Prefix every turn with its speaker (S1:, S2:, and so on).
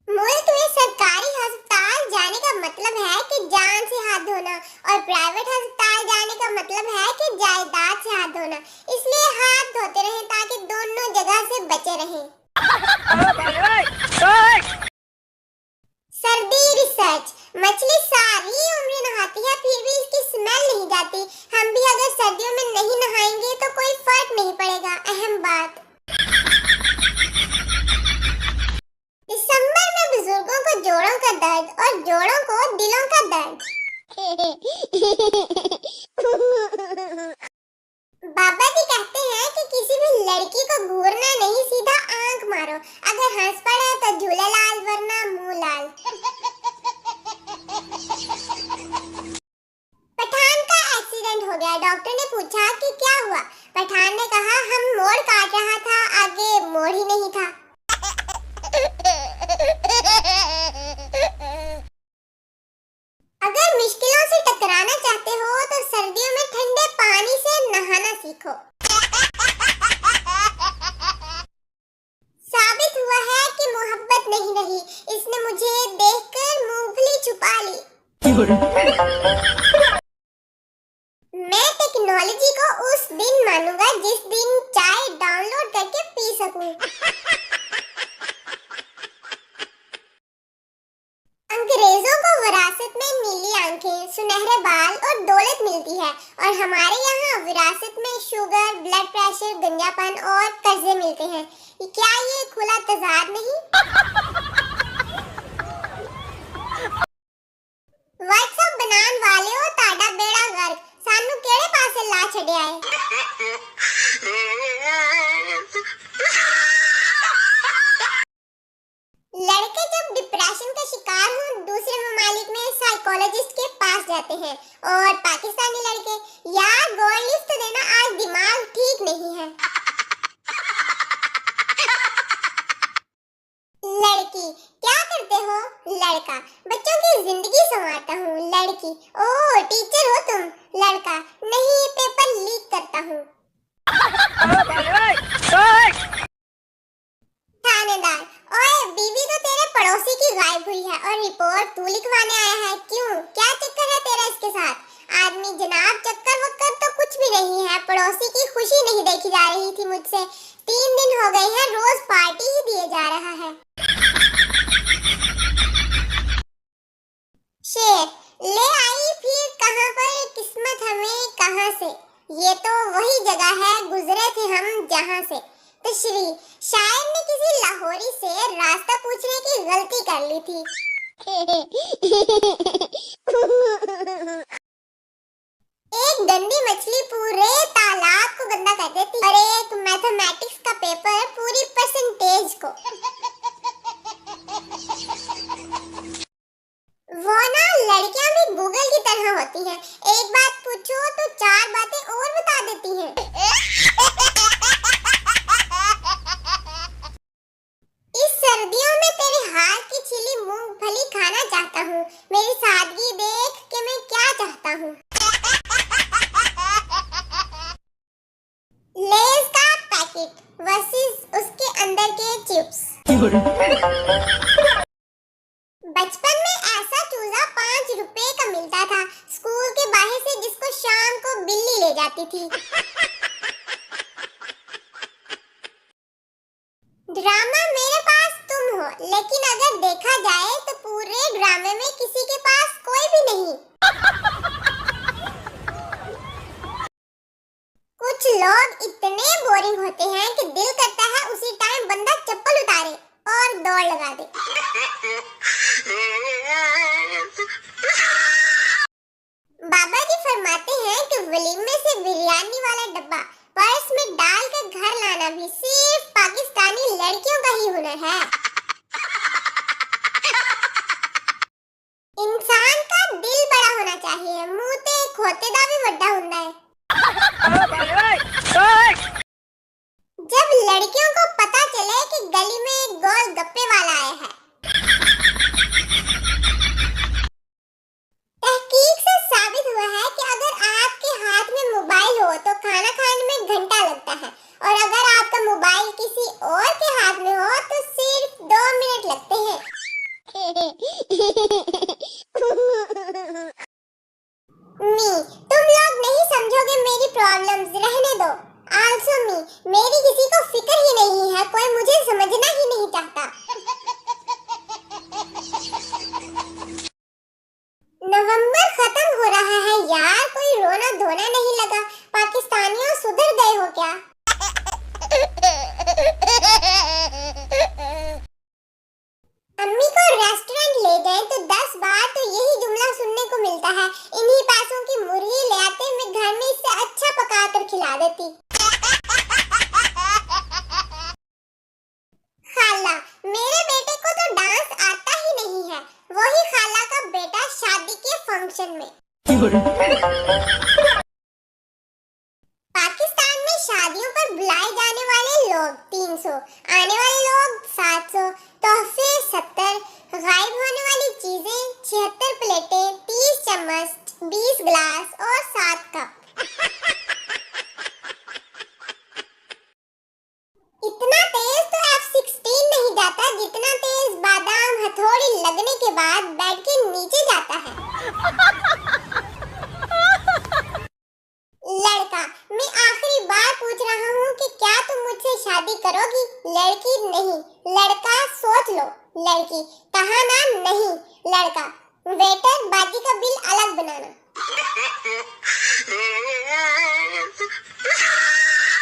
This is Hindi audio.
S1: मुल्क में सरकारी अस्पताल जाने का मतलब है कि जान से हाथ धोना और प्राइवेट अस्पताल जाने का मतलब है कि जायदाद से हाथ धोना। इसलिए हाथ धोते रहें ताकि दोनों जगह से बचे रहें। सर्दी रिसर्च। मछली सारी उम्र नहाती है फिर भी इसकी स्मेल नहीं जाती। हम भी अगर सर्दियों में नहीं नहाएंगे तो कोई फर्क नहीं पड़ेगा। अहम बात। दिसंबर में बुजुर्गों को जोड़ों का दर्द और जोड़ों को दिलों का दर्द। बाबा जी कहते हैं कि किसी भी लड़की को घूरना नहीं, सीधा आंख मारो। अगर हंस पड़े तो झूले लाल वरना मुंह लाल। पठान का एक्सीडेंट हो गया। डॉक्टर ने पूछा कि क्या हुआ। पठान ने कहा हम मोड़ काट रहा था, आगे मोड़ ही नहीं था। अगर मुश्किलों से टकराना चाहते हो तो सर्दियों में ठंडे पानी से नहाना सीखो। साबित हुआ है कि मोहब्बत नहीं रही। इसने मुझे देखकर मूंगफली छुपा ली। मैं टेक्नोलॉजी को उस दिन मानूंगा जिस दिन चाय डाउनलोड करके पी सकूं। अंग्रेजों को विरासत में नीली आंखें, सुनहरे बाल और दौलत मिलती है और हमारे यहाँ विरासत में शुगर, ब्लड प्रेशर, गंजापन और कर्जे मिलते हैं। क्या ये खुला तजाद नहीं? व्हाट्सएप बनाने वाले हो ताड़ा बेड़ा गर्क, सानू केड़े पासे ला छड़िया है। लड़के जब डिप्रेशन का शिकार हों दूसरे ममालिक में साइकोलॉजिस्ट के पास जाते हैं और पाकिस्तानी लड़के, यार गोल्ड लिफ्ट देना, आज दिमाग ठीक नहीं है। लड़की, क्या करते हो? लड़का, बच्चों की जिंदगी संवारता हूँ। लड़की, ओह टीचर हो तुम? लड़का, नहीं पेपर लीक करता हूँ। थानेदार, ओए बीवी तो तेरे पड़ोसी की गायब हुई है और रिपोर्ट तू लिखवाने आया है। क्यों, क्या चक्कर है तेरा इसके साथ? आदमी, जनाब चक्कर वक्कर तो कुछ भी नहीं है। पड़ोसी की खुशी नहीं देखी जा रही थी मुझसे। 3 दिन हो गए हैं, रोज पार्टी ही दिए जा रहा है। शेर, ले आई फिर कहां पर किस्मत हमें कहां से, ये तो वही जगह है गुजरे थे हम जहां से। तशरीह, शायर ने किसी लाहौरी से रास्ता पूछने की गलती कर ली थी। एक गंदी मछली पूरे तालाब को गंदा कर देती और एक मैथमेटिक्स का पेपर पूरी परसेंटेज को। वो ना लड़कियां भी गूगल की तरह होती हैं, एक बात पूछो तो 4 बातें और बता देती हैं। इस सर्दियों में तेरे हाथ की छिली मूंगफली खाना चाहता हूँ। मेरी सादगी देख के मैं क्या चाहता हूँ। लेज का पैकेट वर्सेस उसके अंदर के चिप्स। बचपन में ऐसा चूजा 5 रुपए का मिलता था स्कूल के बाहर से, जिसको शाम को बिल्ली ले जाती थी। ड्रामा मेरे पास तुम हो, लेकिन अगर देखा जाए तो पूरे ड्रामे में किसी के पास कोई भी नहीं। कुछ लोग इतने बोरिंग होते हैं कि दिल करता है उसी टाइम बंदा चप्पल उतारे और दौड़ लगा दे। बाबा जी फरमाते हैं कि वलीमे से बिरयानी वाला डब्बा पर्स में डाल कर घर लाना भी सिर्फ पाकिस्तानी लड़कियों का ही हुनर है। इंसान का दिल बड़ा होना चाहिए, मुंह ते खोते दा भी बड़ा हुंदा है। जब लड़कियों को पता चले कि गली में एक गोल गप्पे वाला आया है। तहकीक से साबित हुआ है कि अगर आपके हाथ में मोबाइल हो तो खाना खाने में घंटा लगता है और अगर आपका मोबाइल किसी और के हाथ में हो तो सिर्फ मी, तुम लोग नहीं समझोगे मेरी प्रॉब्लम्स, रहने दो। आल्सो मी, मेरी किसी को फिक्र ही नहीं है, कोई मुझे समझना ही नहीं चाहता। नवंबर खत्म हो रहा है यार, कोई रोना धोना नहीं लगा। पाकिस्तानियों सुधर गए हो क्या? अम्मी को रेस्टोरेंट ले गए तो 10 बार तो यही जुमला सुनने को मिलता है, इन्हीं पैसों की मुर्गी ले आते, मैं घर में इससे अच्छा पकाकर खिला देती। खाला, मेरे बेटे को तो डांस आता ही नहीं है, वही खाला का बेटा शादी के फंक्शन में। पाकिस्तान में शादियों पर बुलाए जाने वाले लोग 300, आने वाले लोग 700, तोहफे 70, गायब होने वाली चीजें 76 प्लेटें, 30 चम्मच, 20 ग्लास और 7 कप। इतना तेज तो F-16 नहीं जाता जितना तेज बादाम हथौड़ी लगने के बाद बेड के नीचे जाता है। लड़का, मैं आखिरी बार पूछ रहा हूँ कि क्या तुम मुझसे शादी करोगी? लड़की नहीं, लड़का सोच लो। लड़की, कहा ना नहीं। लड़का, वेटर बाकी का बिल अलग बनाना।